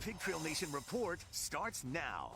Pig Trail Nation report starts now.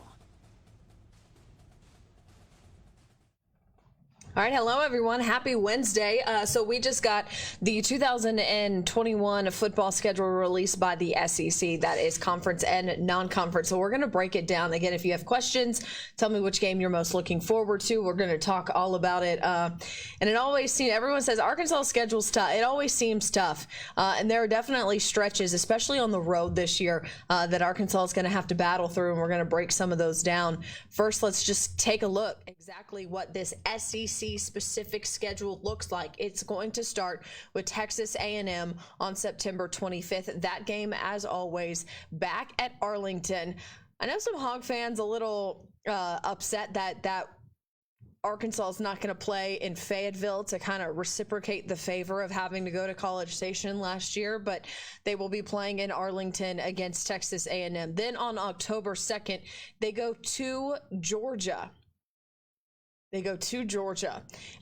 All right, hello everyone. Happy Wednesday. So we just got the 2021 football schedule released by the SEC. That is conference and non-conference. So we're going to break it down. Again, if you have questions, tell me which game you're most looking forward to. We're going to talk all about it. And it always seems, everyone says Arkansas schedule's tough. It always seems tough. And there are definitely stretches, especially on the road this year, that Arkansas is going to have to battle through, and we're going to break some of those down. First, let's just take a look exactly what this SEC specific schedule looks like. It's going to start with Texas A&M on September 25th. That game, as always, back at Arlington. I know some Hog fans a little upset that Arkansas is not going to play in Fayetteville to kind of reciprocate the favor of having to go to College Station last year, but they will be playing in Arlington against Texas A&M. Then on October 2nd, they go to Georgia.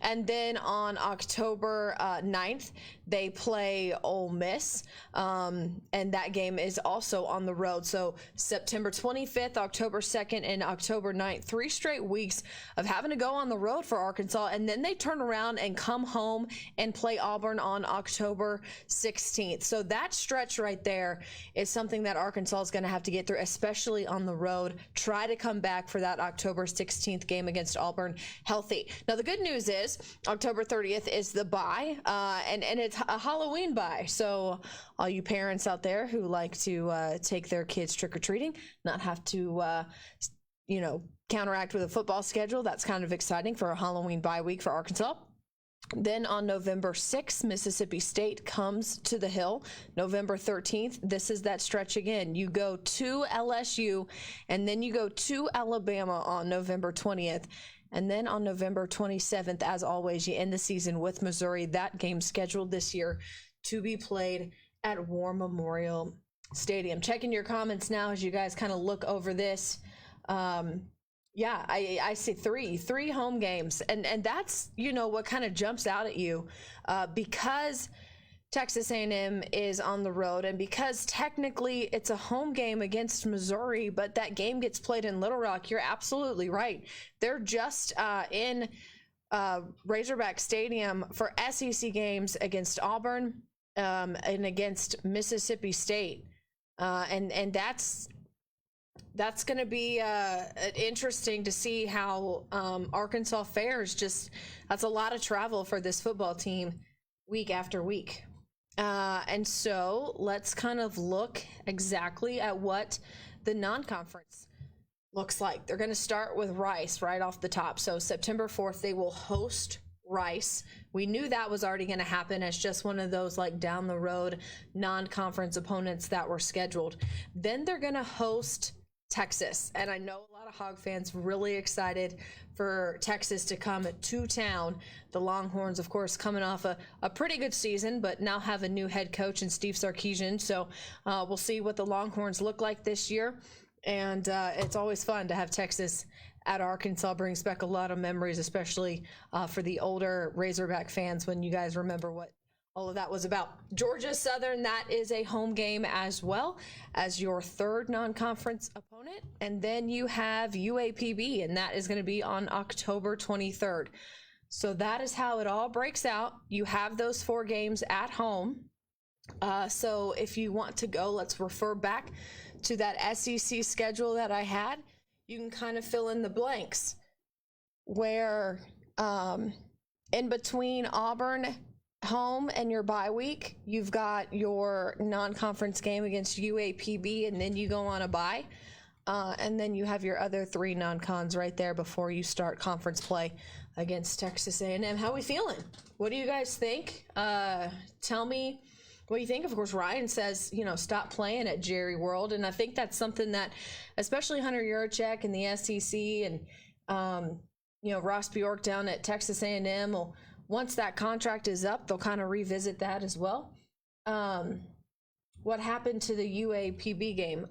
And then on October 9th, they play Ole Miss, and that game is also on the road. So September 25th, October 2nd, and October 9th, 3 straight weeks of having to go on the road for Arkansas, and then they turn around and come home and play Auburn on October 16th. So that stretch right there is something that Arkansas is going to have to get through, especially on the road. Try to come back for that October 16th game against Auburn healthy. Now, the good news is October 30th is the bye, and it's a Halloween bye. So all you parents out there who like to take their kids trick-or-treating, not have to, counteract with a football schedule, that's kind of exciting for a Halloween bye week for Arkansas. Then on November 6th, Mississippi State comes to the Hill. November 13th, this is that stretch again. You go to LSU, and then you go to Alabama on November 20th. And then on November 27th, as always, you end the season with Missouri. That game scheduled this year to be played at War Memorial Stadium. Checking your comments now as you guys kind of look over this. I see three home games. And that's, what kind of jumps out at you because Texas A&M is on the road, and because technically it's a home game against Missouri, but that game gets played in Little Rock, you're absolutely right. They're just in Razorback Stadium for SEC games against Auburn and against Mississippi State, and that's going to be interesting to see how Arkansas fares. That's a lot of travel for this football team week after week. And so let's kind of look exactly at what the non-conference looks like. They're going to start with Rice right off the top. So September 4th, they will host Rice. We knew that was already going to happen as just one of those like down the road non-conference opponents that were scheduled. Then they're going to host Texas, and I know a lot of Hog fans really excited for Texas to come to town. The Longhorns, of course, coming off a pretty good season, but now have a new head coach in Steve Sarkisian. So we'll see what the Longhorns look like this year, and it's always fun to have Texas at Arkansas. Brings back a lot of memories, especially for the older Razorback fans when you guys remember what all of that was about. Georgia Southern, that is a home game as well as your third non-conference opponent. And then you have UAPB, and that is going to be on October 23rd. So that is how it all breaks out. You have those 4 games at home. So if you want to go, let's refer back to that SEC schedule that I had. You can kind of fill in the blanks where in between Auburn home and your bye week, you've got your non-conference game against UAPB, and then you go on a bye, and then you have your other 3 non-cons right there before you start conference play against Texas A&M. How are we feeling? What do you guys think? Tell me what you think. Of course, Ryan says, stop playing at Jerry World, and I think that's something that, especially Hunter Yurachek and the SEC, and Ross Bjork down at Texas A&M will. Once that contract is up, they'll kind of revisit that as well. What happened to the UAPB game?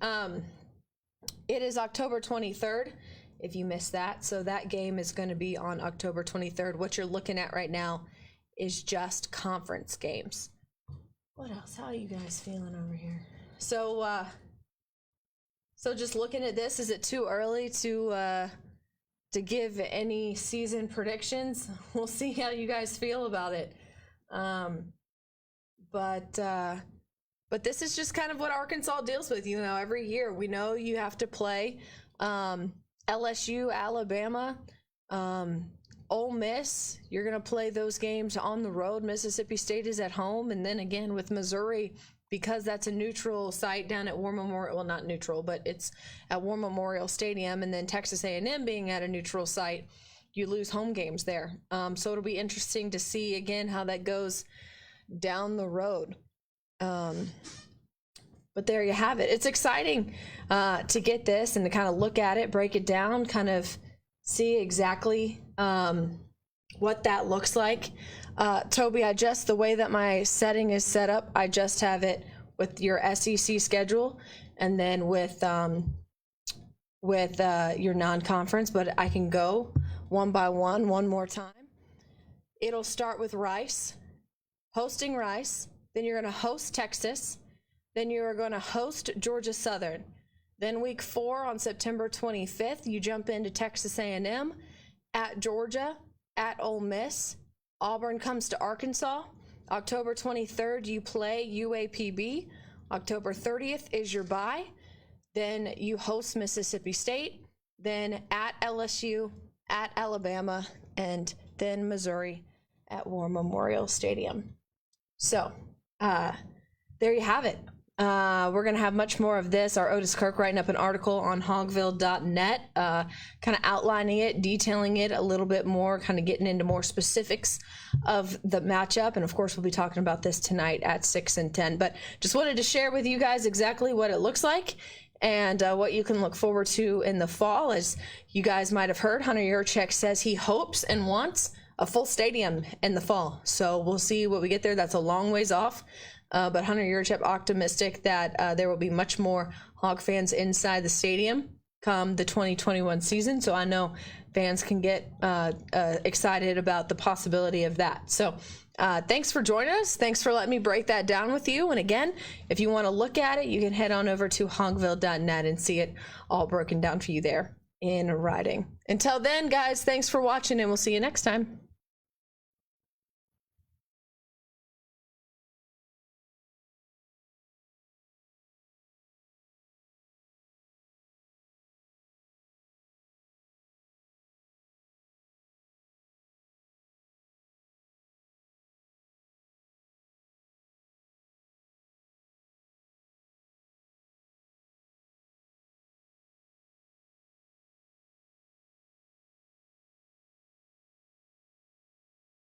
It is October 23rd, if you missed that. So that game is going to be on October 23rd. What you're looking at right now is just conference games. What else? How are you guys feeling over here? So So just looking at this, is it too early to give any season predictions? We'll see how you guys feel about it. But this is just kind of what Arkansas deals with, you know, every year. We know you have to play LSU, Alabama, Ole Miss. You're going to play those games on the road. Mississippi State is at home. And then again with Missouri, because that's a neutral site down at War Memorial, well, not neutral, but it's at War Memorial Stadium, and then Texas A&M being at a neutral site, you lose home games there. So it'll be interesting to see again how that goes down the road. But there you have it. It's exciting to get this and to kind of look at it, break it down, kind of see exactly what that looks like. Toby, the way that my setting is set up, I just have it with your SEC schedule and then with your non-conference, but I can go one by one more time. It'll start with Rice, hosting Rice, then you're going to host Texas, then you're going to host Georgia Southern. Then week 4 on September 25th, you jump into Texas A&M, at Georgia, at Ole Miss. Auburn comes to Arkansas. October 23rd, you play UAPB. October 30th is your bye. Then you host Mississippi State. Then at LSU, at Alabama, and then Missouri at War Memorial Stadium. So there you have it. We're going to have much more of this. Our Otis Kirk writing up an article on hogville.net, kind of outlining it, detailing it a little bit more, kind of getting into more specifics of the matchup. And of course, we'll be talking about this tonight at 6 and 10. But just wanted to share with you guys exactly what it looks like and what you can look forward to in the fall. As you guys might have heard, Hunter Yurchek says he hopes and wants a full stadium in the fall. So we'll see what we get there. That's a long ways off. But Hunter Yurchek optimistic that there will be much more Hog fans inside the stadium come the 2021 season. So I know fans can get excited about the possibility of that. So thanks for joining us. Thanks for letting me break that down with you. And again, if you want to look at it, you can head on over to hogville.net and see it all broken down for you there in writing. Until then, guys, thanks for watching, and we'll see you next time.